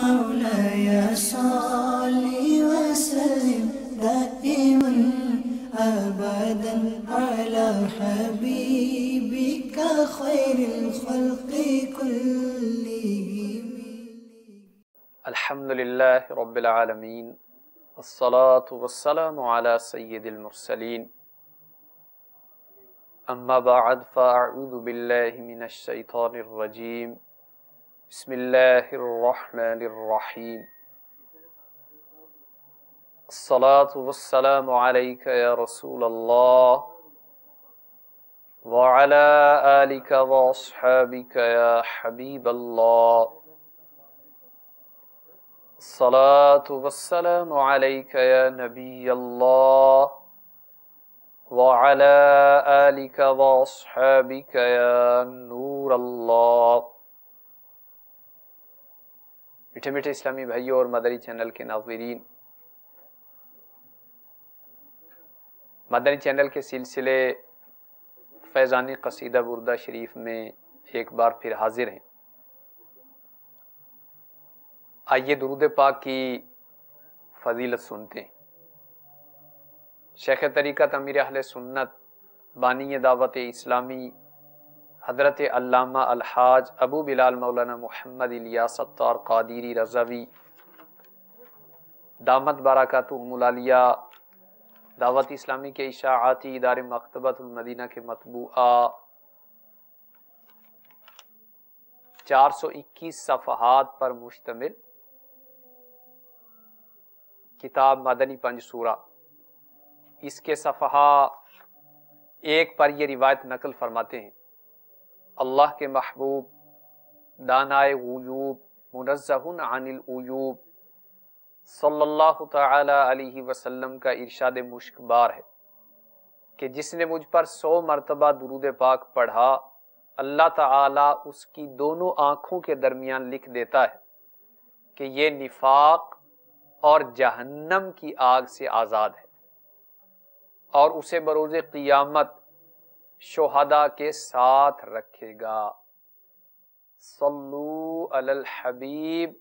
مولاي صل وسلم دائما أبدا على حبيبك خير الخلق كلهم. الحمد لله رب العالمين والصلاة والسلام على سيد المرسلين أما بعد فأعوذ بالله من الشيطان الرجيم بسم الله الرحمن الرحيم الصلاة والسلام عليك يا رسول الله وعلى آلك وأصحابك يا حبيب الله الصلاة والسلام عليك يا نبي الله وعلى آلك وأصحابك يا نور الله. میٹھے میٹھے اسلامی بھائیوں اور مدنی چینل کے ناظرین، مدنی چینل کے سلسلے فیضانی قصیدہ بردہ شریف میں ایک بار پھر حاضر ہیں. آئیے درود پاک کی فضیلت سنتے ہیں. شیخ طریقت امیر اہل سنت بانی دعوت اسلامی حضرت علامہ الحاج ابو بلال مولانا محمد الیاس ستار قادری رضوی دامت برکاتہم العالیہ دعوت اسلامی کے اشاعاتی ادارے مکتبۃ المدینہ کے مطبوعہ 421 صفحات پر مشتمل کتاب مدنی پنج سورہ، اس کے صفحہ 1 پر یہ روایت نقل فرماتے ہیں: اللہ کے محبوب دانائے غیوب منزہ عن العیوب صلی اللہ تعالی علیہ وسلم کا ارشاد مشک بار ہے کہ جس نے مجھ پر 100 مرتبہ درود پاک پڑھا، اللہ تعالی اس کی دونوں آنکھوں کے درمیان لکھ دیتا ہے کہ یہ نفاق اور جہنم کی آگ سے آزاد ہے، اور اسے بروز قیامت شہداء کے ساتھ رکھے گا. صلو علی الحبیب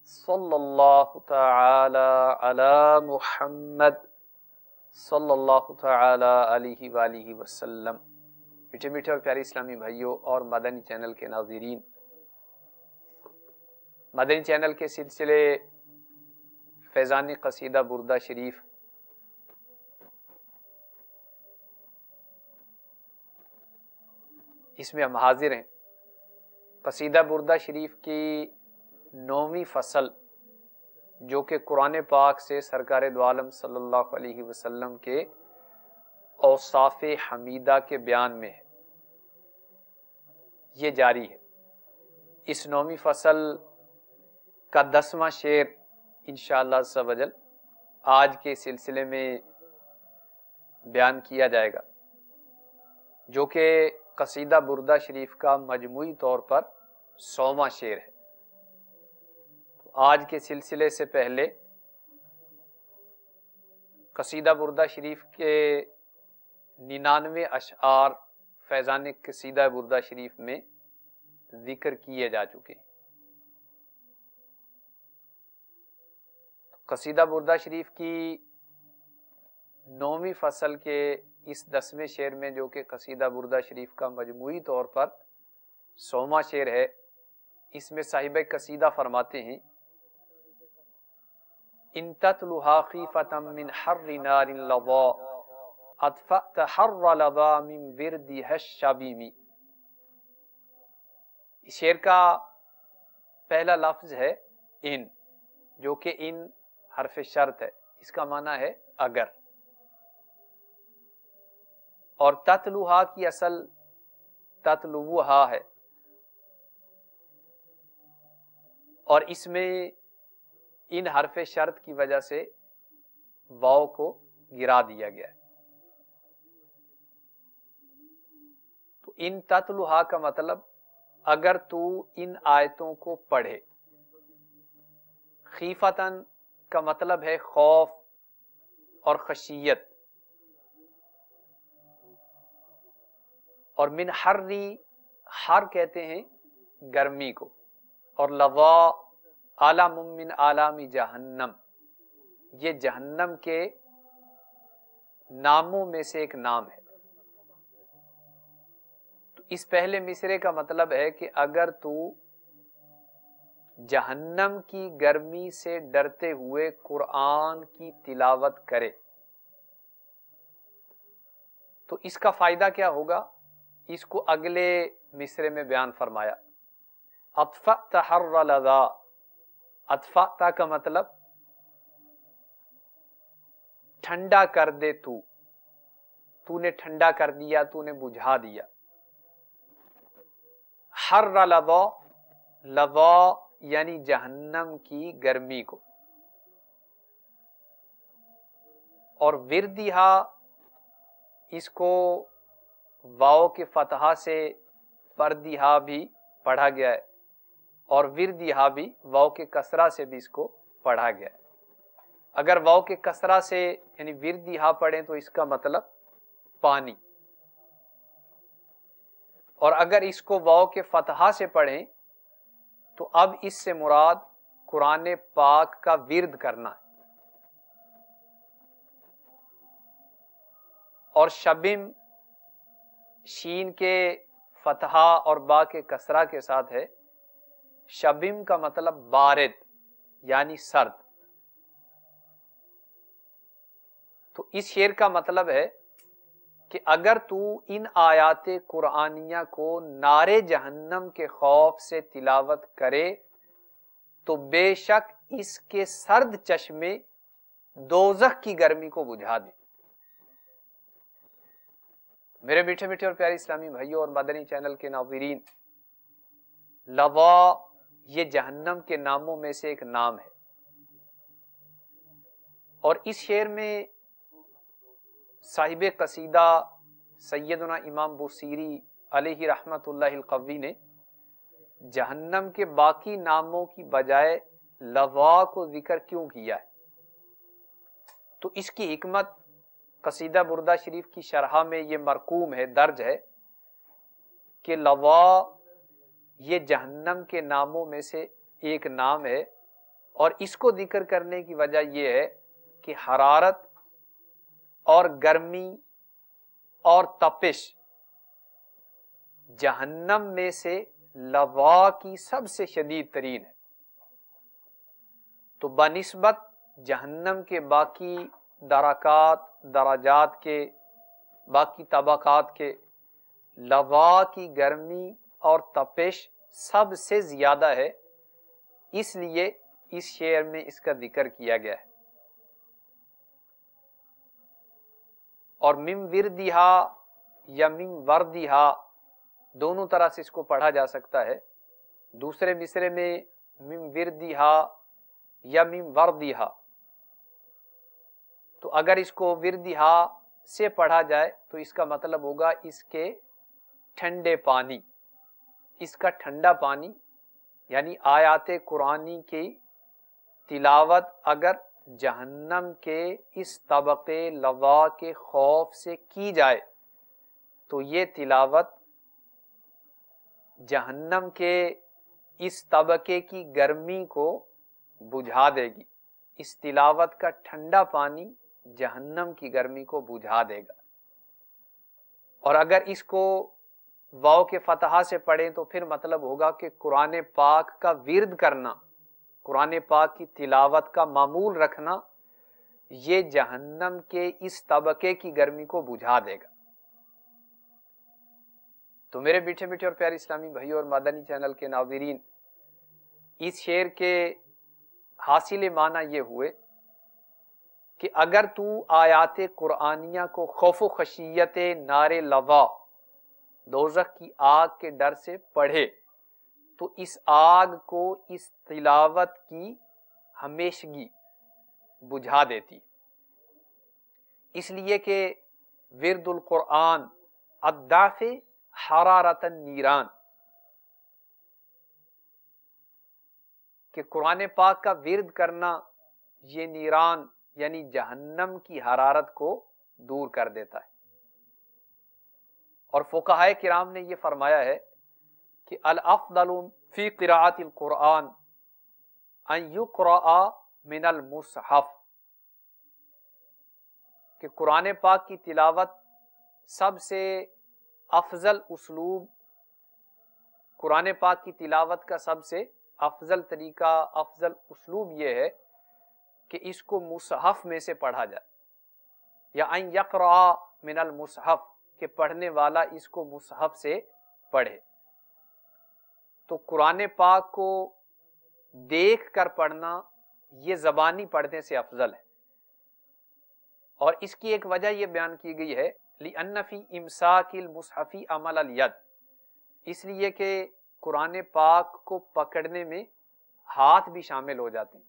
صلی اللہ تعالی علی محمد صلی اللہ تعالی علیہ وآلہ وسلم. میٹھے میٹھے اور پیارے اسلامی بھائیوں اور مدنی چینل کے ناظرین، مدنی چینل کے سلسلے فیضانی قصیدہ بردہ شریف اس میں ہم حاضر ہیں. قصیدہ بردہ شریف کی 9ویں فصل جو کہ قرآن پاک سے سرکار دو عالم صلی اللہ علیہ وسلم کے اوصاف حمیدہ کے بیان میں ہے، یہ جاری ہے. اس 9ویں فصل کا 10واں شعر انشاءاللہ عز و جل آج کے سلسلے میں بیان کیا جائے گا، جو کہ قصیدہ بردہ شریف کا مجموعی طور پر 100واں شعر ہے. آج کے سلسلے سے پہلے قصیدہ بردہ شریف کے 99 اشعار فیضان قصیدہ بردہ شریف میں ذکر کیے جا چکے ہیں. قصیدہ بردہ شریف کی 9ویں فصل کے اس 10ویں شعر میں، جو کہ قصیدہ بردہ شریف کا مجموعی طور پر 100واں شعر ہے، اس میں صاحب قصیدہ فرماتے ہیں: ان تتلها خیفة من حر نار لظى اطفأت حر لظى من وردها الشبیم. اس شعر کا پہلا لفظ ہے ان، جو کہ ان حرف شرط ہے، اس کا معنی ہے اگر. اور تتلوہا کی اصل تتلوہا ہے، اور اس میں ان حرف شرط کی وجہ سے واو کو گرا دیا گیا ہے. تو ان تتلوہا کا مطلب اگر تو ان آیتوں کو پڑھے. خیفتاً کا مطلب ہے خوف اور خشیت، اور من حر کہتے ہیں گرمی کو، اور لظا علم من اعلام جہنم، یہ جہنم کے ناموں میں سے ایک نام ہے۔ تو اس پہلے مصرے کا مطلب ہے کہ اگر تو جہنم کی گرمی سے ڈرتے ہوئے قرآن کی تلاوت کرے تو اس کا فائدہ کیا ہوگا، اس کو اگلے مصرے میں بیان فرمایا۔ اطفأت حر لظا، اطفأت کا مطلب ٹھنڈا کر دے، تو نے ٹھنڈا کر دیا، تو نے بجھا دیا۔ حر لظا، لظا یعنی جہنم کی گرمی کو، اور وردیہا اس کو واو کے فتحہ سے وردیہا بھی پڑھا گیا ہے، اور وردیہا بھی واو کے کسرہ سے بھی اس کو پڑھا گیا ہے۔ اگر واو کے کسرہ سے یعنی وردیہا پڑھیں تو اس کا مطلب پانی، اور اگر اس کو واو کے فتحہ سے پڑھیں تو اب اس سے مراد قرآن پاک کا ورد کرنا ہے۔ اور شبم شین کے فتحہ اور با کے کسرہ کے ساتھ ہے، شبم کا مطلب بارد یعنی سرد۔ تو اس شعر کا مطلب ہے کہ اگر تو ان آیات قرآنیہ کو نارے جہنم کے خوف سے تلاوت کرے تو بے شک اس کے سرد چشمے دوزخ کی گرمی کو بجھا دے۔ میرے میٹھے میٹھے اور پیارے اسلامی بھائیوں اور مدنی چینل کے ناظرین، لظا یہ جہنم کے ناموں میں سے ایک نام ہے، اور اس شعر میں صاحب قصیدہ سیدنا امام بوصیری علیہ رحمت اللہ القوی نے جہنم کے باقی ناموں کی بجائے لظا کو ذکر کیوں کیا ہے؟ تو اس کی حکمت قصیدہ بردہ شریف کی شرح میں یہ مرقوم ہے، درج ہے کہ لظا یہ جہنم کے ناموں میں سے ایک نام ہے، اور اس کو ذکر کرنے کی وجہ یہ ہے کہ حرارت اور گرمی اور تپش جہنم میں سے لظا کی سب سے شدید ترین ہے۔ تو بنسبت جہنم کے باقی درجات کے، باقی طبقات کے، لظا کی گرمی اور تپش سب سے زیادہ ہے، اس لیے اس شعر میں اس کا ذکر کیا گیا ہے۔ اور من وردہا یا من وردہا دونوں طرح سے اس کو پڑھا جا سکتا ہے۔ دوسرے مصرے میں من وردہا یا من وردہا، تو اگر اس کو وردہا سے پڑھا جائے تو اس کا مطلب ہوگا اس کے ٹھنڈے پانی، اس کا ٹھنڈا پانی، یعنی آیات قرآنی کی تلاوت اگر جہنم کے اس طبقے لظا کے خوف سے کی جائے تو یہ تلاوت جہنم کے اس طبقے کی گرمی کو بجھا دے گی، اس تلاوت کا ٹھنڈا پانی جہنم کی گرمی کو بجھا دے گا۔ اور اگر اس کو واو کے فتحہ سے پڑھیں تو پھر مطلب ہوگا کہ قرآن پاک کا ورد کرنا، قرآن پاک کی تلاوت کا معمول رکھنا، یہ جہنم کے اس طبقے کی گرمی کو بجھا دے گا۔ تو میرے میٹھے میٹھے اور پیارے اسلامی بھائیوں اور مدنی چینل کے ناظرین، اس شعر کے حاصل معنی یہ ہوئے کہ اگر تو آیات قرآنیہ کو خوف و خشیت نار لظا، دوزخ کی آگ کے ڈر سے پڑھے تو اس آگ کو اس تلاوت کی ہمیشگی بجھا دیتی، اس لیے کہ ورد القرآن اضعف حرارت النیران، کہ قرآن پاک کا ورد کرنا یہ نیران یعنی جہنم کی حرارت کو دور کر دیتا ہے۔ اور فقہائے کرام نے یہ فرمایا ہے کہ الافضل فی قراءت القرآن ان یقرأ من المصحف، کہ قرآن پاک کی تلاوت سب سے افضل اسلوب، قرآن پاک کی تلاوت کا سب سے افضل طریقہ، افضل اسلوب یہ ہے کہ اس کو مصحف میں سے پڑھا جائے، یا ان یقرأ من المصحف، کہ پڑھنے والا اس کو مصحف سے پڑھے۔ تو قرآن پاک کو دیکھ کر پڑھنا یہ زبانی پڑھنے سے افضل ہے، اور اس کی ایک وجہ یہ بیان کی گئی ہے لِأَنَّ فِي إِمْسَاكِ الْمُصْحَفِ عَمَلَ الْيَدِ، اس لیے کہ قرآن پاک کو پکڑنے میں ہاتھ بھی شامل ہو جاتے ہیں،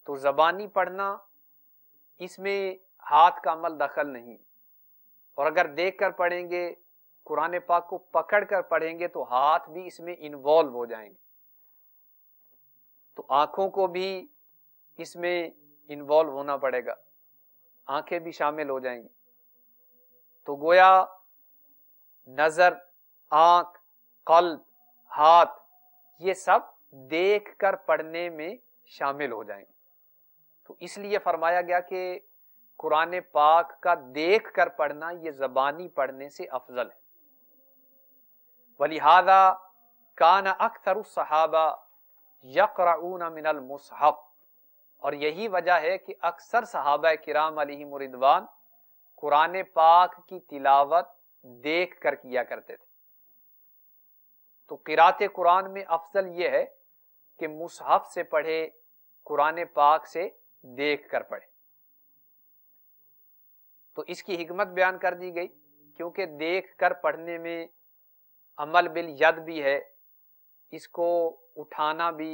تو زبانی پڑھنا اس میں ہاتھ کا عمل دخل نہیں، اور اگر دیکھ کر پڑھیں گے، قرآن پاک کو پکڑ کر پڑھیں گے تو ہاتھ بھی اس میں انوالو ہو جائیں گے، تو آنکھوں کو بھی اس میں انوالو ہونا پڑے گا، آنکھیں بھی شامل ہو جائیں گی، تو گویا نظر، آنکھ، قلب، ہاتھ، یہ سب دیکھ کر پڑھنے میں شامل ہو جائیں گے۔ تو اس لیے فرمایا گیا کہ قرآن پاک کا دیکھ کر پڑھنا یہ زبانی پڑھنے سے افضل ہے۔ وَلِهَذَا كَانَ أَكْثَرُ الصَّحَابَةِ يَقْرَؤُونَ مِنَ الْمُصْحَفِ، اور یہی وجہ ہے کہ اکثر صحابہ کرام علیہم رضوان قرآن پاک کی تلاوت دیکھ کر کیا کرتے تھے۔ تو قرأت قرآن میں افضل یہ ہے کہ مصحف سے پڑھے، قرآن پاک سے دیکھ کر پڑھے۔ تو اس کی حکمت بیان کر دی گئی، کیونکہ دیکھ کر پڑھنے میں عمل بالید بھی ہے، اس کو اٹھانا بھی،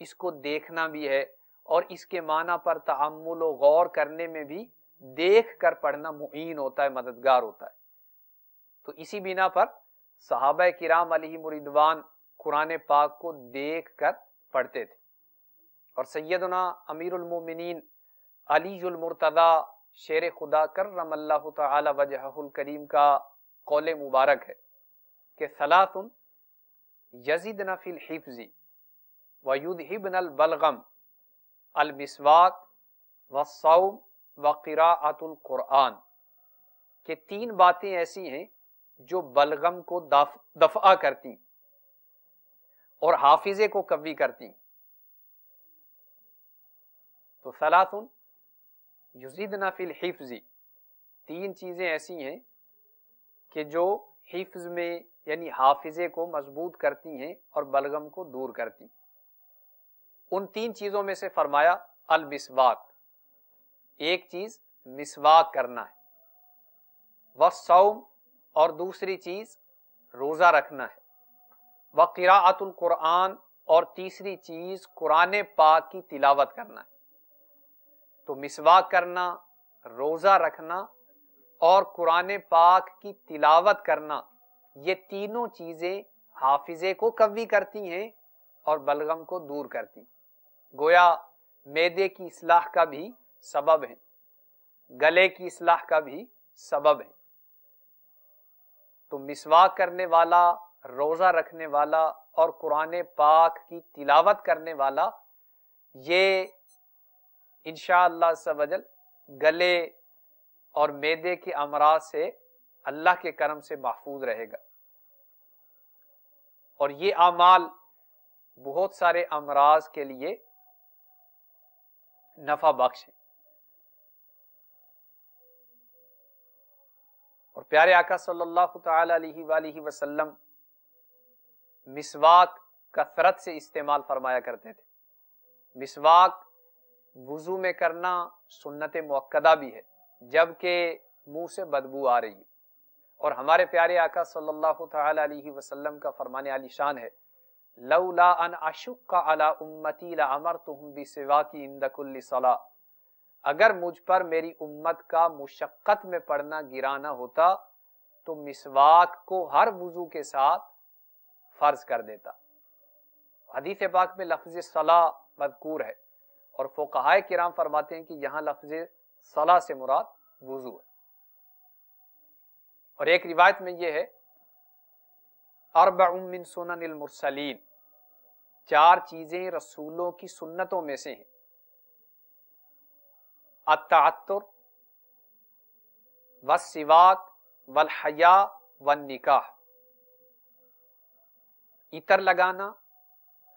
اس کو دیکھنا بھی ہے، اور اس کے معنی پر تأمل و غور کرنے میں بھی دیکھ کر پڑھنا معین ہوتا ہے، مددگار ہوتا ہے۔ تو اسی بنا پر صحابہ کرام علیہم رضوان قرآن پاک کو دیکھ کر پڑھتے تھے، اور سیدنا امیر المومنین علی المرتضی شیر خدا کرم اللہ تعالی وجہہ الکریم کا قول مبارک ہے کہ ثلاث یزدن فی الحفظ ویذہبن البلغم، المسواک والصوم وقراءۃ القرآن، کہ تین باتیں ایسی ہیں جو بلغم کو دفع کرتی اور حافظے کو قوی کرتی۔ تو ثلاث یزیدنا فی الحفظ، تین چیزیں ایسی ہیں کہ جو حفظ میں یعنی حافظے کو مضبوط کرتی ہیں اور بلغم کو دور کرتی۔ ان تین چیزوں میں سے فرمایا المسواک، ایک چیز مسواک کرنا ہے، والصوم، اور دوسری چیز روزہ رکھنا ہے، وقراءۃ القرآن، اور تیسری چیز قرآن پاک کی تلاوت کرنا ہے۔ تو مسواک کرنا، روزہ رکھنا اور قرآن پاک کی تلاوت کرنا، یہ تینوں چیزیں حافظے کو قوی کرتی ہیں اور بلغم کو دور کرتی، گویا معدے کی اصلاح کا بھی سبب ہے، گلے کی اصلاح کا بھی سبب ہے۔ تو مسواک کرنے والا، روزہ رکھنے والا اور قرآن پاک کی تلاوت کرنے والا، یہ انشاءاللہ عز و جل گلے اور معدے کے امراض سے اللہ کے کرم سے محفوظ رہے گا، اور یہ اعمال بہت سارے امراض کے لیے نفع بخش ہیں۔ اور پیارے آقا صلی اللہ تعالی علیہ وآلہ وسلم مسواک کثرت سے استعمال فرمایا کرتے تھے۔ مسواک وضو میں کرنا سنت مؤکدہ بھی ہے، جبکہ منہ سے بدبو آ رہی ہے، اور ہمارے پیارے آقا صلی اللہ تعالی علیہ وسلم کا فرمان عالی شان ہے لولا ان اشق علی امتی لامرتهم بسواک عند کل صلاۃ، اگر مجھ پر میری امت کا مشقت میں پڑنا گرانا ہوتا تو مسواک کو ہر وضو کے ساتھ فرض کر دیتا۔ حدیث پاک میں لفظ صلاح مذکور ہے، اور فقہائے کرام فرماتے ہیں کہ یہاں لفظ صلاح سے مراد وضو ہے۔ اور ایک روایت میں یہ ہے اربع من سنن المرسلین، 4 چیزیں رسولوں کی سنتوں میں سے ہیں: التعطر والسواک والحیاء والنکاح، عطر لگانا،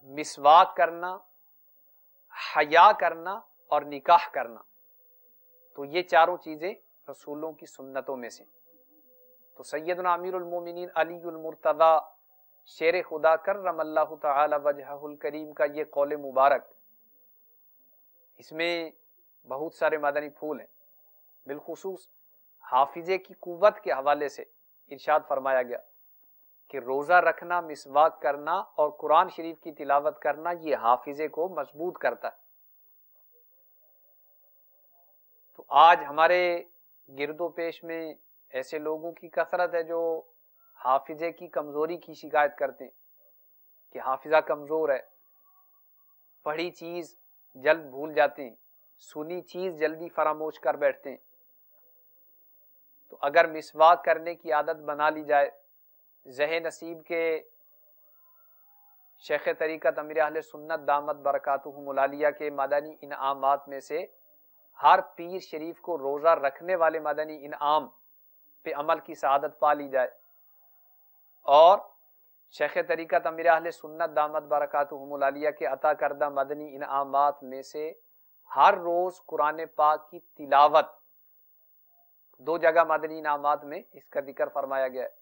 مسواک کرنا، حیا کرنا اور نکاح کرنا۔ تو یہ چاروں چیزیں رسولوں کی سنتوں میں سے۔ تو سیدنا امیر المومنین علی المرتضی شیر خدا کرم اللہ تعالی وجہہ الکریم کا یہ قول مبارک، اس میں بہت سارے مدنی پھول ہیں۔ بالخصوص حافظے کی قوت کے حوالے سے ارشاد فرمایا گیا کہ روزہ رکھنا، مسواک کرنا اور قرآن شریف کی تلاوت کرنا یہ حافظے کو مضبوط کرتا ہے۔ تو آج ہمارے گرد و پیش میں ایسے لوگوں کی کثرت ہے جو حافظے کی کمزوری کی شکایت کرتے ہیں کہ حافظہ کمزور ہے، پڑھی چیز جلد بھول جاتے ہیں، سنی چیز جلدی فراموش کر بیٹھتے ہیں۔ تو اگر مسواک کرنے کی عادت بنا لی جائے، زہ نصیب کے شیخ طریقت امیر اہل سنت دامت برکاتہم العالیہ کے مدنی انعامات میں سے ہر پیر شریف کو روزہ رکھنے والے مدنی انعام پہ عمل کی سعادت پا لی جائے، اور شیخ طریقت امیر اہل سنت دامت برکاتہم العالیہ کے عطا کردہ مدنی انعامات میں سے ہر روز قرآن پاک کی تلاوت، 2 جگہ مدنی انعامات میں اس کا ذکر فرمایا گیا ہے،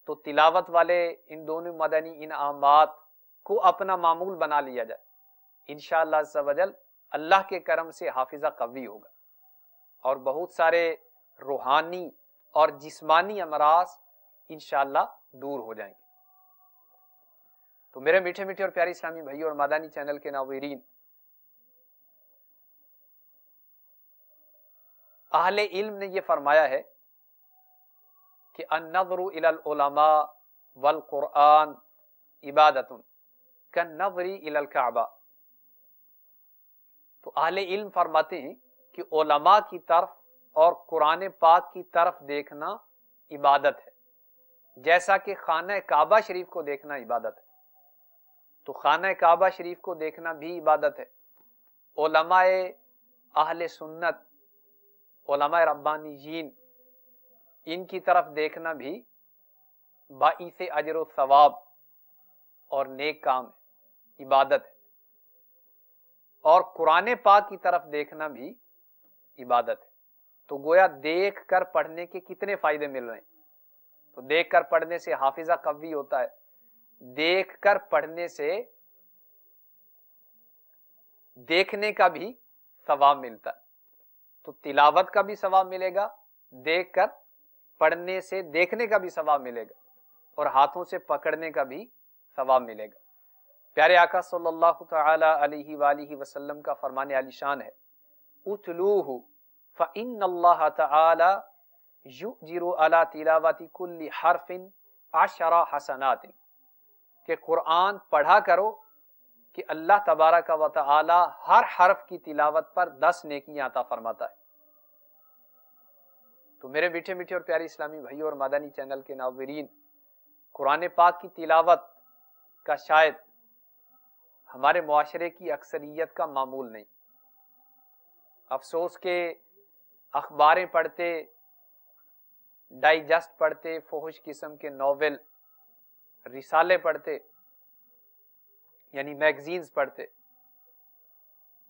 تو تلاوت والے ان دونوں مدنی انعامات کو اپنا معمول بنا لیا جائے، انشاءاللہ عز و جل اللہ کے کرم سے حافظہ قوی ہوگا اور بہت سارے روحانی اور جسمانی امراض انشاءاللہ دور ہو جائیں گے۔ تو میرے میٹھے میٹھے اور پیارے اسلامی بھائیوں اور مدنی چینل کے ناظرین، اہل علم نے یہ فرمایا ہے کہ النظر الی العلماء والقرآن عبادت کالنظر الی الکعبہ۔ تو اہل علم فرماتے ہیں کہ علماء کی طرف اور قرآن پاک کی طرف دیکھنا عبادت ہے، جیسا کہ خانہ کعبہ شریف کو دیکھنا عبادت ہے۔ تو خانہ کعبہ شریف کو دیکھنا بھی عبادت ہے۔ علماء اہل سنت، علماء ربانیین، ان کی طرف دیکھنا بھی باعث اجر و ثواب اور نیک کام ہے، عبادت ہے۔ اور قرآن پاک کی طرف دیکھنا بھی عبادت ہے۔ تو گویا دیکھ کر پڑھنے کے کتنے فائدے مل رہے ہیں۔ تو دیکھ کر پڑھنے سے حافظہ قوی ہوتا ہے، دیکھ کر پڑھنے سے دیکھنے کا بھی ثواب ملتا ہے۔ تو تلاوت کا بھی ثواب ملے گا، دیکھ کر پڑھنے سے دیکھنے کا بھی ثواب ملے گا، اور ہاتھوں سے پکڑنے کا بھی ثواب ملے گا۔ پیارے آقا صلی اللہ تعالی علیہ وآلہ وسلم کا فرمان عالی شان ہے، اتلوہ فإن اللہ تعالی یؤجر علی تلاوت کل حرف 10 حسنات، کہ قرآن پڑھا کرو کہ اللہ تبارک و تعالی ہر حرف کی تلاوت پر 10 نیکیاں عطا فرماتا ہے۔ تو میرے میٹھے میٹھے اور پیارے اسلامی بھائیوں اور مدنی چینل کے ناظرین، قرآن پاک کی تلاوت کا شاید ہمارے معاشرے کی اکثریت کا معمول نہیں۔ افسوس کہ اخباریں پڑھتے، ڈائجسٹ پڑھتے، فحش قسم کے ناول، رسالے پڑھتے، یعنی میگزینز پڑھتے،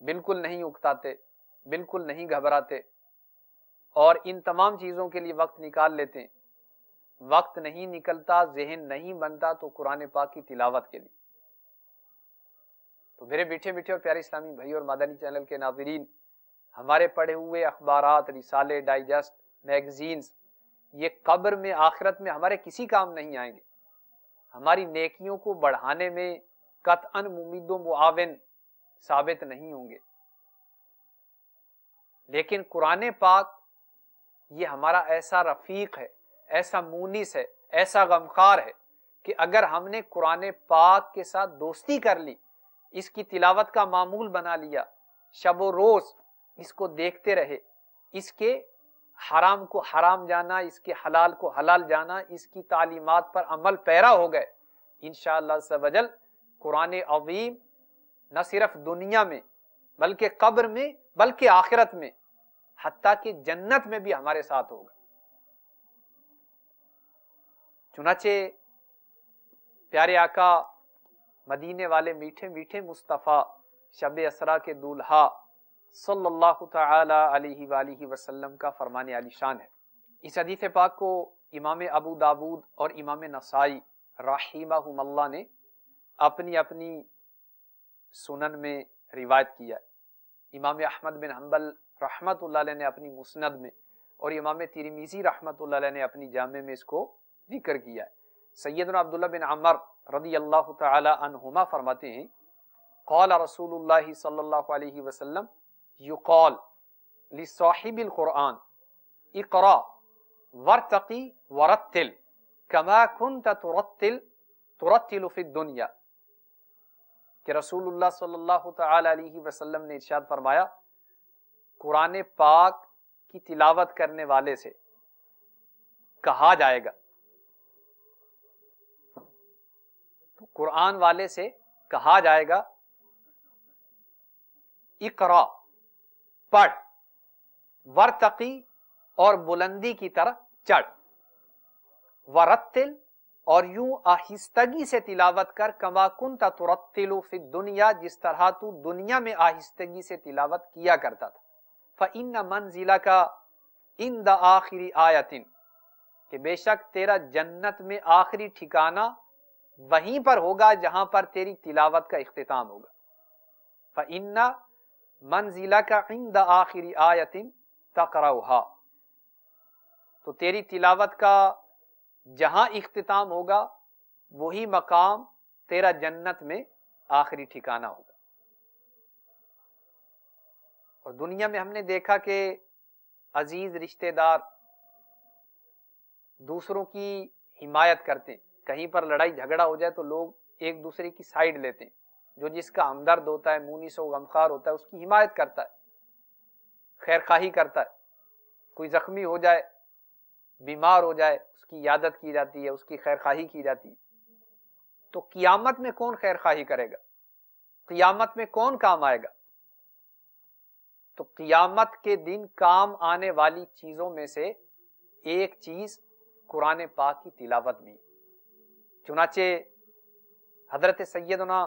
بالکل نہیں اکتاتے، بالکل نہیں گھبراتے، اور ان تمام چیزوں کے لیے وقت نکال لیتے ہیں۔ وقت نہیں نکلتا، ذہن نہیں بنتا تو قرآن پاک کی تلاوت کے لیے۔ تو میرے میٹھے میٹھے اور پیارے اسلامی بھائی اور مدنی چینل کے ناظرین، ہمارے پڑھے ہوئے اخبارات، رسالے، ڈائجسٹ، میگزینز، یہ قبر میں، آخرت میں ہمارے کسی کام نہیں آئیں گے، ہماری نیکیوں کو بڑھانے میں قطعاً ممید و معاون ثابت نہیں ہوں گے۔ لیکن قرآن پاک یہ ہمارا ایسا رفیق ہے، ایسا مونس ہے، ایسا غمخوار ہے کہ اگر ہم نے قرآن پاک کے ساتھ دوستی کر لی، اس کی تلاوت کا معمول بنا لیا، شب و روز اس کو دیکھتے رہے، اس کے حرام کو حرام جانا، اس کے حلال کو حلال جانا، اس کی تعلیمات پر عمل پیرا ہو گئے، انشاءاللہ عز و جل قرآن عظیم نہ صرف دنیا میں بلکہ قبر میں بلکہ آخرت میں حتیٰ کہ جنت میں بھی ہمارے ساتھ ہوگا۔ چنانچہ پیارے آقا مدینے والے میٹھے میٹھے مصطفیٰ شب اسرا کے دولہا صلی اللہ تعالی علیہ وآلہ وسلم کا فرمان عالی شان ہے۔ اس حدیث پاک کو امام ابو داود اور امام نسائی رحمہم اللہ نے اپنی اپنی سنن میں روایت کیا ہے۔ امام احمد بن حنبل رحمت اللہ علیہ نے اپنی مسند میں اور امام ترمذی رحمت اللہ علیہ نے اپنی جامع میں اس کو ذکر کیا ہے۔ سیدنا عبداللہ بن عمر رضی اللہ تعالی عنہما فرماتے ہیں قال رسول اللہ صلی اللہ علیہ وسلم یقال لصاحب القرآن اقرا ورتقی ورتل کما کنت ترتل فی الدنیا، کہ رسول اللہ صلی اللہ تعالی علیہ وسلم نے ارشاد فرمایا قرآن پاک کی تلاوت کرنے والے سے کہا جائے گا، تو قرآن والے سے کہا جائے گا اقرا پڑھ، ورتقی اور بلندی کی طرف چڑھ، ورتل اور یوں آہستگی سے تلاوت کر، کما کنت ترتل فی الدنیا جس طرح تو دنیا میں آہستگی سے تلاوت کیا کرتا تھا۔ فإن منزلک عند آخر آیۃ، کہ بے شک تیرا جنت میں آخری ٹھکانہ وہیں پر ہوگا جہاں پر تیری تلاوت کا اختتام ہوگا۔ فإن منزلک عند آخر آیۃ تقرأها، تو تیری تلاوت کا جہاں اختتام ہوگا وہی مقام تیرا جنت میں آخری ٹھکانہ ہوگا۔ اور دنیا میں ہم نے دیکھا کہ عزیز رشتہ دار دوسروں کی حمایت کرتے ہیں، کہیں پر لڑائی جھگڑا ہو جائے تو لوگ ایک دوسرے کی سائیڈ لیتے ہیں، جو جس کا ہمدرد ہوتا ہے، مونس و غمخوار ہوتا ہے، اس کی حمایت کرتا ہے، خیر خواہی کرتا ہے۔ کوئی زخمی ہو جائے، بیمار ہو جائے، اس کی عیادت کی جاتی ہے، اس کی خیر خواہی کی جاتی ہے۔ تو قیامت میں کون خیر خواہی کرے گا؟ قیامت میں کون کام آئے گا؟ تو قیامت کے دن کام آنے والی چیزوں میں سے ایک چیز قرآن پاک کی تلاوت بھی۔ چنانچہ حضرت سیدنا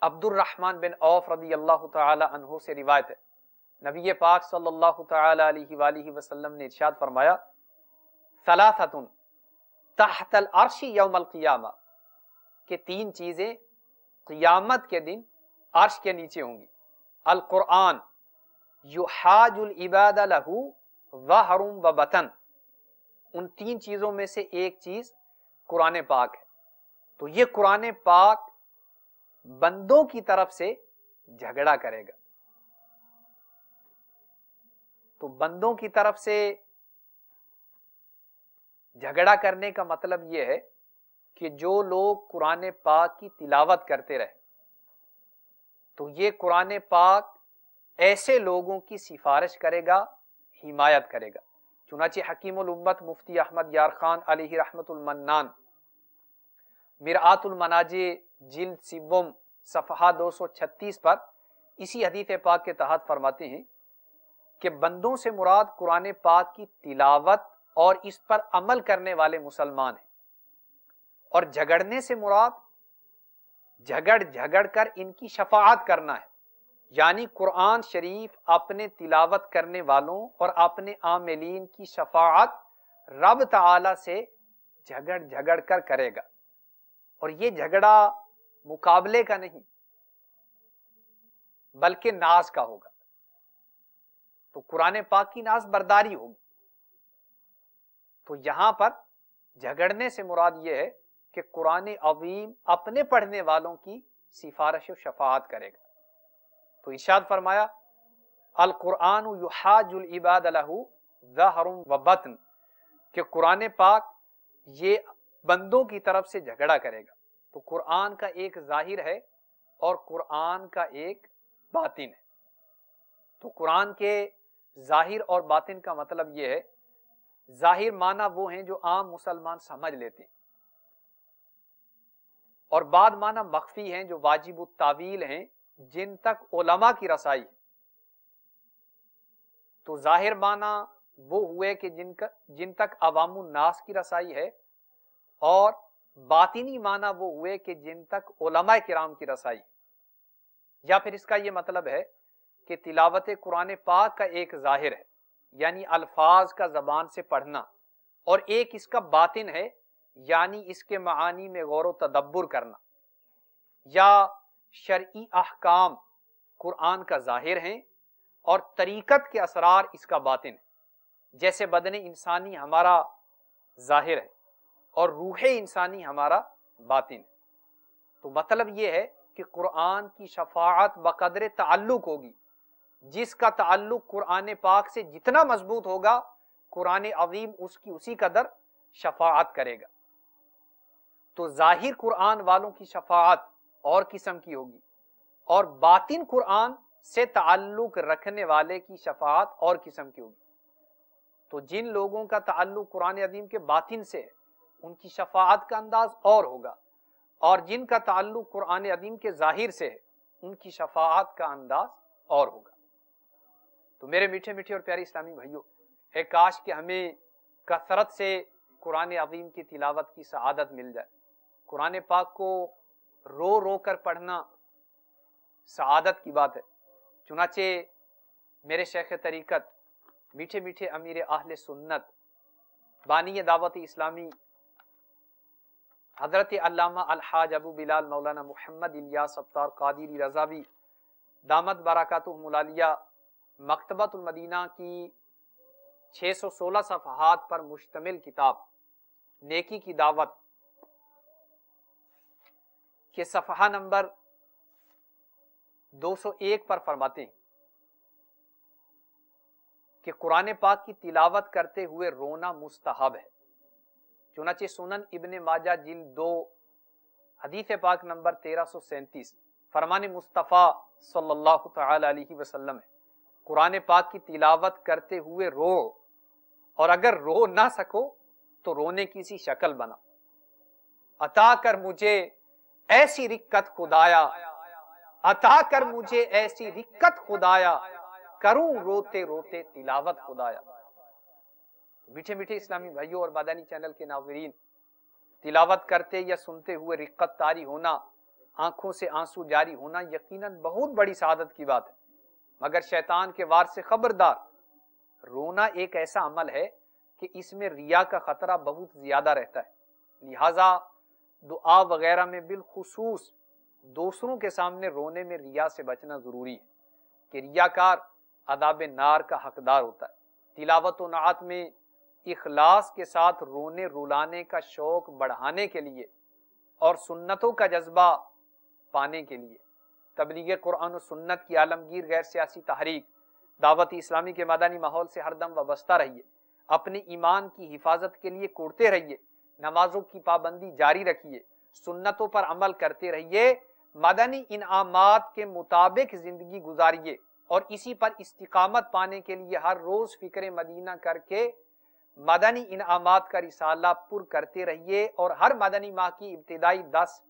عبد الرحمن بن عوف رضی اللہ تعالی عنہ سے روایت ہے، نبی پاک صلی اللہ تعالی علیہ وآلہ وسلم نے ارشاد فرمایا ثلاثۃ تحت العرش یوم القیامہ، کہ تین چیزیں قیامت کے دن عرش کے نیچے ہوں گی۔ القرآن یحاج العباد لہ ظہر و بطن، ان تین چیزوں میں سے ایک چیز قرآن پاک ہے۔ تو یہ قرآن پاک بندوں کی طرف سے جھگڑا کرے گا۔ تو بندوں کی طرف سے جھگڑا کرنے کا مطلب یہ ہے کہ جو لوگ قرآن پاک کی تلاوت کرتے رہے، تو یہ قرآن پاک ایسے لوگوں کی سفارش کرے گا، حمایت کرے گا۔ چنانچہ حکیم الامت مفتی احمد یار خان علیہ رحمت المنان مرآت المناجع جلد سوم صفحہ 236 پر اسی حدیث پاک کے تحت فرماتے ہیں کہ بندوں سے مراد قرآن پاک کی تلاوت اور اس پر عمل کرنے والے مسلمان ہیں، اور جھگڑنے سے مراد جھگڑ کر ان کی شفاعت کرنا ہے، یعنی قرآن شریف اپنے تلاوت کرنے والوں اور اپنے عاملین کی شفاعت رب تعالی سے جھگڑ کر کرے گا۔ اور یہ جھگڑا مقابلے کا نہیں بلکہ ناز کا ہوگا۔ تو قرآن پاک کی ناز برداری ہوگی۔ تو یہاں پر جھگڑنے سے مراد یہ ہے کہ قرآن عظیم اپنے پڑھنے والوں کی سفارش و شفاعت کرے گا۔ تو ارشاد فرمایا القرآن یحاج العباد لہ ظہر و بطن، کہ قرآن پاک یہ بندوں کی طرف سے جھگڑا کرے گا۔ تو قرآن کا ایک ظاہر ہے اور قرآن کا ایک باطن ہے۔ تو قرآن کے ظاہر اور باطن کا مطلب یہ ہے، ظاہر معنی وہ ہیں جو عام مسلمان سمجھ لیتے ہیں، اور بعد معنی مخفی ہیں جو واجب التاویل ہیں، جن تک علماء کی رسائی ہے۔ تو ظاہر معنی وہ ہوئے کہ جن تک عوام الناس کی رسائی ہے، اور باطنی معنی وہ ہوئے کہ جن تک علماء کرام کی رسائی ہے۔ یا پھر اس کا یہ مطلب ہے کہ تلاوت قرآن پاک کا ایک ظاہر ہے، یعنی الفاظ کا زبان سے پڑھنا، اور ایک اس کا باطن ہے، یعنی اس کے معانی میں غور و تدبر کرنا، یا شرعی احکام قرآن کا ظاہر ہیں اور طریقت کے اسرار اس کا باطن ہے۔ جیسے بدن انسانی ہمارا ظاہر ہے اور روح انسانی ہمارا باطن ہے۔ تو مطلب یہ ہے کہ قرآن کی شفاعت بقدر تعلق ہوگی، جس کا تعلق قرآن پاک سے جتنا مضبوط ہوگا، قرآن عظیم اس کی اسی قدر شفاعت کرے گا۔ تو ظاہر قرآن والوں کی شفاعت اور قسم کی ہوگی، اور باطن قرآن سے تعلق رکھنے والے کی شفاعت اور قسم کی ہوگی۔ تو جن لوگوں کا تعلق قرآن عظیم کے باطن سے ہے، ان کی شفاعت کا انداز اور ہوگا، اور جن کا تعلق قرآن عظیم کے ظاہر سے ہے، ان کی شفاعت کا انداز اور ہوگا۔ تو میرے میٹھے میٹھے اور پیارے اسلامی بھائیوں، ہے کاش کہ ہمیں کثرت سے قرآن عظیم کی تلاوت کی سعادت مل جائے۔ قرآن پاک کو رو رو کر پڑھنا سعادت کی بات ہے۔ چنانچہ میرے شیخ طریقت، میٹھے میٹھے امیر اہل سنت، بانی دعوت اسلامی، حضرت علامہ الحاج ابو بلال مولانا محمد الیاس ستار قادری رضاوی دامت برکاتہم العالیہ، مکتبۃ المدینہ کی 616 صفحات پر مشتمل کتاب نیکی کی دعوت کے صفحہ نمبر 201 پر فرماتے ہیں کہ قرآن پاک کی تلاوت کرتے ہوئے رونا مستحب ہے۔ چنانچہ سنن ابن ماجہ جلد 2 حدیث پاک نمبر 1337 فرمان مصطفیٰ صلی اللہ تعالی علیہ وسلم ہے، قرآن پاک کی تلاوت کرتے ہوئے رو، اور اگر رو نہ سکو تو رونے کی سی شکل بنا۔ عطا کر مجھے ایسی رکت خدایا، عطا کر مجھے ایسی رکت خدایا، کروں روتے روتے تلاوت خدایا۔ میٹھے میٹھے اسلامی بھائیوں اور مدنی چینل کے ناظرین، تلاوت کرتے یا سنتے ہوئے رقت طاری ہونا، آنکھوں سے آنسو جاری ہونا یقیناً بہت بڑی سعادت کی بات ہے، مگر شیطان کے وار سے خبردار۔ رونا ایک ایسا عمل ہے کہ اس میں ریا کا خطرہ بہت زیادہ رہتا ہے، لہٰذا دعا وغیرہ میں بالخصوص دوسروں کے سامنے رونے میں ریا سے بچنا ضروری ہے، کہ ریاکار عذاب نار کا حقدار ہوتا ہے۔ تلاوت و نعت میں اخلاص کے ساتھ رونے رلانے کا شوق بڑھانے کے لیے اور سنتوں کا جذبہ پانے کے لیے تبلیغ قرآن و سنت کی عالمگیر غیر سیاسی تحریک دعوت اسلامی کے مدنی ماحول سے ہر دم وابستہ رہیے، اپنے ایمان کی حفاظت کے لیے کوڑتے رہیے، نمازوں کی پابندی جاری رکھیے، سنتوں پر عمل کرتے رہیے، مدنی انعامات کے مطابق زندگی گزاریے، اور اسی پر استقامت پانے کے لیے ہر روز فکر مدینہ کر کے مدنی انعامات کا رسالہ پر کرتے رہیے، اور ہر مدنی ماہ کی ابتدائی 10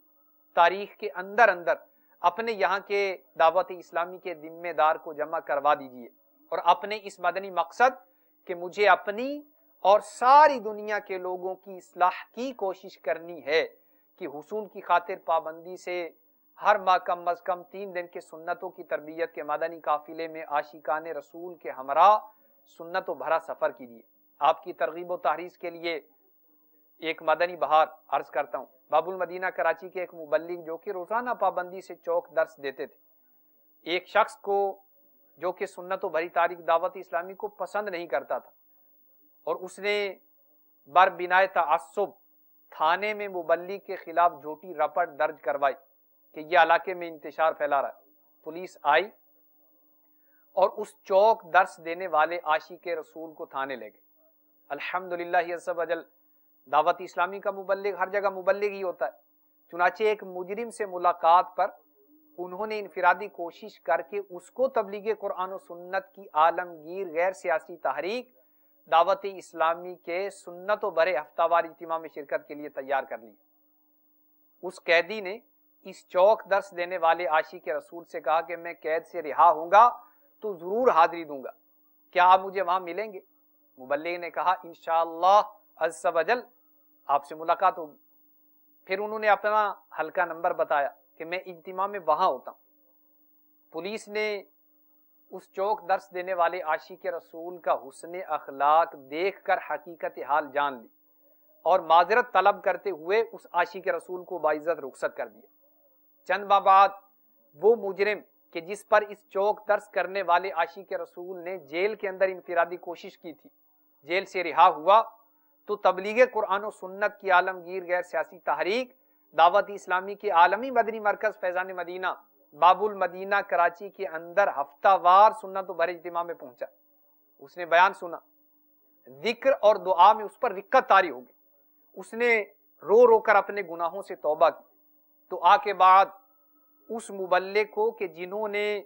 تاریخ کے اندر اپنے یہاں کے دعوت اسلامی کے ذمہ دار کو جمع کروا دیجئے، اور اپنے اس مدنی مقصد کہ مجھے اپنی اور ساری دنیا کے لوگوں کی اصلاح کی کوشش کرنی ہے، کہ حصول کی خاطر پابندی سے ہر ماہ کم از کم 3 دن کے سنتوں کی تربیت کے مدنی قافلے میں عاشقان رسول کے ہمراہ سنت و بھرا سفر کیجیے۔ آپ کی ترغیب و تحریض کے لیے ایک مدنی بہار عرض کرتا ہوں۔ باب المدینہ کراچی کے ایک مبلغ جو کہ روزانہ پابندی سے چوک درس دیتے تھے، ایک شخص کو جو کہ سنت و بھری تاریخ دعوت اسلامی کو پسند نہیں کرتا تھا، اور اس نے بر بنائے تعصب تھانے میں مبلغ کے خلاف جھوٹی رپٹ درج کروائی کہ یہ علاقے میں انتشار پھیلا رہا ہے۔ پولیس آئی اور اس چوک درس دینے والے عاشق رسول کو تھانے لے گئے۔ الحمدللہ عز و جل دعوت اسلامی کا مبلغ ہر جگہ مبلغ ہی ہوتا ہے، چنانچہ ایک مجرم سے ملاقات پر انہوں نے انفرادی کوشش کر کے اس کو تبلیغ قرآن و سنت کی عالمگیر غیر سیاسی تحریک دعوت اسلامی کے سنت و برے ہفتہ وار اجتماع میں شرکت کے لیے تیار کر لی۔ اس قیدی نے اس چوک درس دینے والے عاشق رسول سے کہا کہ میں قید سے رہا ہوں گا تو ضرور حاضری دوں گا، کیا آپ مجھے وہاں ملیں گے؟ مبلغ نے کہا انشاءاللہ عز و جل آپ سے ملاقات ہوگی۔ پھر انہوں نے اپنا حلقہ نمبر بتایا کہ میں اجتماع میں وہاں ہوتا ہوں۔ پولیس نے اس چوک درس دینے والے عاشق رسول کا حسن اخلاق دیکھ کر حقیقت حال جان لی اور معذرت طلب کرتے ہوئے اس عاشق رسول کو باعزت رخصت کر دیا۔ چند ماہ بعد وہ مجرم کہ جس پر اس چوک درس کرنے والے عاشق رسول نے جیل کے اندر انفرادی کوشش کی تھی، جیل سے رہا ہوا تو تبلیغ قرآن و سنت کی عالمگیر غیر سیاسی تحریک دعوت اسلامی کے عالمی مدنی مرکز فیضان مدینہ باب المدینہ کراچی کے اندر ہفتہ وار سنت و بر اجتماع میں پہنچا۔ اس نے بیان سنا، ذکر اور دعا میں اس پر رقت طاری ہو گئی۔ اس نے رو رو کر اپنے گناہوں سے توبہ کی۔ دعا کے بعد اس مبلغ کو کہ جنہوں نے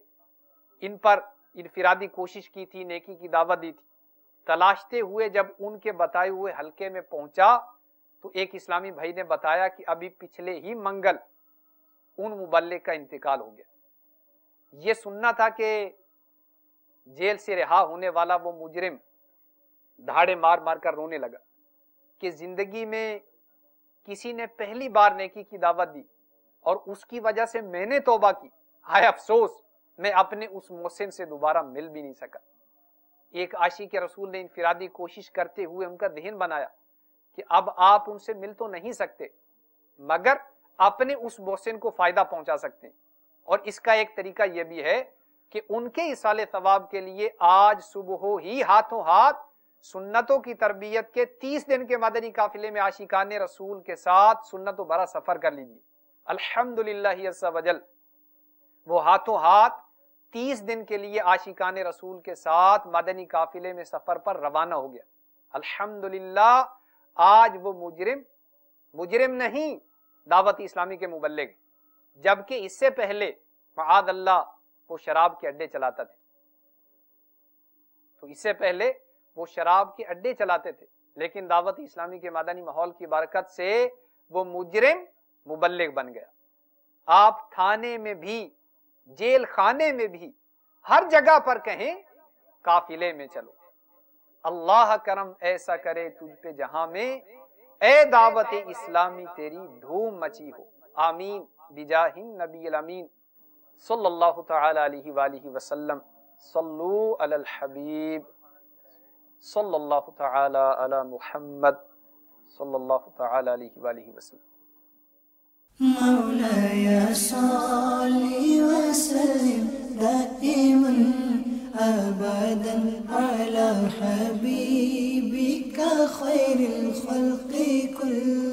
ان پر انفرادی کوشش کی تھی، نیکی کی دعوت دی تھی، تلاشتے ہوئے جب ان کے بتائے ہوئے حلقے میں پہنچا تو ایک اسلامی بھائی نے بتایا کہ ابھی پچھلے ہی منگل ان مبلغ کا انتقال ہو گیا۔ یہ سننا تھا کہ جیل سے رہا ہونے والا وہ مجرم دھاڑے مار مار کر رونے لگا کہ زندگی میں کسی نے پہلی بار نیکی کی دعوت دی اور اس کی وجہ سے میں نے توبہ کی، ہائے افسوس میں اپنے اس محسن سے دوبارہ مل بھی نہیں سکا۔ ایک عاشق رسول نے انفرادی کوشش کرتے ہوئے ان کا ذہن بنایا کہ اب آپ ان سے مل تو نہیں سکتے مگر اپنے اس محسن کو فائدہ پہنچا سکتے ہیں، اور اس کا ایک طریقہ یہ بھی ہے کہ ان کے ایصال ثواب کے لیے آج صبح ہی ہاتھوں ہاتھ سنتوں کی تربیت کے 30 دن کے مدنی قافلے میں عاشقان رسول کے ساتھ سنت و برا سفر کر لیجیے۔ الحمدللہ عز و جل وہ ہاتھوں ہاتھ 30 دن کے لیے عاشقان رسول کے ساتھ مدنی قافلے میں سفر پر روانہ ہو گیا۔ الحمدللہ آج وہ مجرم نہیں، دعوت اسلامی کے مبلغ، جبکہ اس سے پہلے معاذ اللہ وہ شراب کے اڈے چلاتا تھے۔ تو اس سے پہلے وہ شراب کے اڈے چلاتے تھے، لیکن دعوت اسلامی کے مدنی ماحول کی برکت سے وہ مجرم مبلغ بن گیا۔ آپ تھانے میں بھی، جیل خانے میں بھی، ہر جگہ پر کہیں قافلے میں چلو۔ اللہ کرم ایسا کرے تجھ پہ جہاں میں، اے دعوت اسلامی تیری دھوم مچی ہو، آمین بجاہ النبی الامین صلی اللہ تعالی علیہ وآلہ وسلم۔ صلو علی الحبیب صلی اللہ تعالی علی محمد صلی اللہ تعالی علیہ وآلہ وسلم۔ مولاي صل وسلم دائما أبدا على حبيبك خير الخلق كلهم